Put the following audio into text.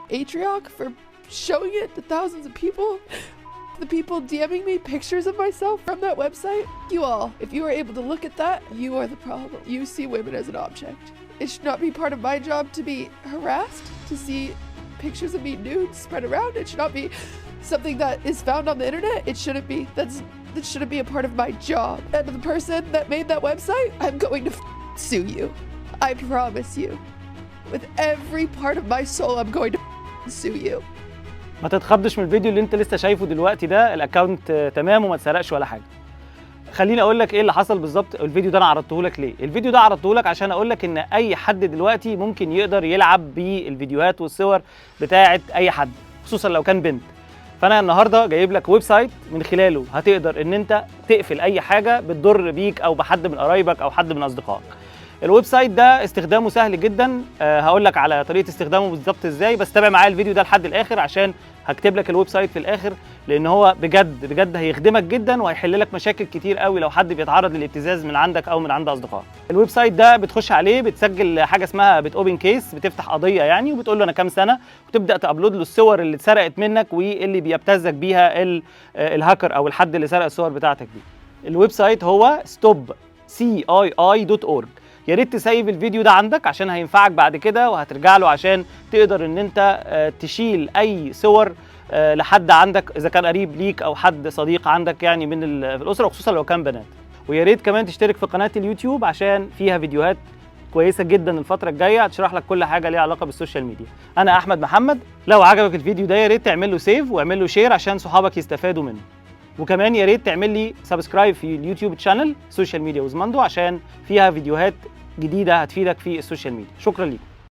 Atrioc for showing it to thousands of people. The people DMing me pictures of myself from that website. You all, if you are able to look at that, you are the problem. You see women as an object. It should not be part of my job to be harassed, to see pictures of me nude spread around. It should not be something that is found on the internet. It shouldn't be. That shouldn't be a part of my job. And the person that made that website, I'm going to sue you. I promise you. With every part of my soul, I'm going to sue you. ما تتخضش من الفيديو اللي انت لسه شايفه دلوقتي ده، الاكونت تمام وما اتسرقش ولا حاجه. خليني اقول لك ايه اللي حصل بالظبط. الفيديو ده انا عرضته لك ليه؟ الفيديو ده عرضته لك عشان اقول لك ان اي حد دلوقتي ممكن يقدر يلعب بالفيديوهات والصور بتاعه اي حد، خصوصا لو كان بنت. فانا النهارده جايب لك ويب سايت من خلاله هتقدر ان انت تقفل اي حاجه بتضر بيك او بحد من قرايبك او حد من اصدقائك. الويب سايت ده استخدامه سهل جدا، هقول لك على طريقه استخدامه بالظبط ازاي، بس تابع معايا الفيديو ده لحد الاخر عشان هكتب لك الويب سايت في الاخر، لان هو بجد بجد هيخدمك جدا وهيحل لك مشاكل كتير قوي لو حد بيتعرض للابتزاز من عندك او من عند اصدقائك. الويب سايت ده بتخش عليه بتسجل حاجه اسمها اوبن كيس، بتفتح قضيه يعني وبتقول له انا كام سنه، وتبدا تابلود له الصور اللي اتسرقت منك واللي بيبتزك بيها الهاكر او الحد اللي سرق الصور بتاعتك دي. الويب سايت هو stopcii.org. يا ريت تسيب الفيديو ده عندك عشان هينفعك بعد كده، وهترجع له عشان تقدر ان انت تشيل اي صور لحد عندك اذا كان قريب ليك او حد صديق عندك يعني من الاسره، وخصوصا لو كان بنات. ويا ريت كمان تشترك في قناه اليوتيوب عشان فيها فيديوهات كويسه جدا الفتره الجايه هتشرح لك كل حاجه ليها علاقه بالسوشيال ميديا. انا احمد محمد. لو عجبك الفيديو ده يا ريت تعمل له سيف واعمل له شير عشان صحابك يستفادوا منه، وكمان يا ريت تعمل لي سبسكرايب في اليوتيوب تشانل سوشيال ميديا وزماندو عشان فيها فيديوهات جديده هتفيدك في السوشيال ميديا. شكرا ليكم.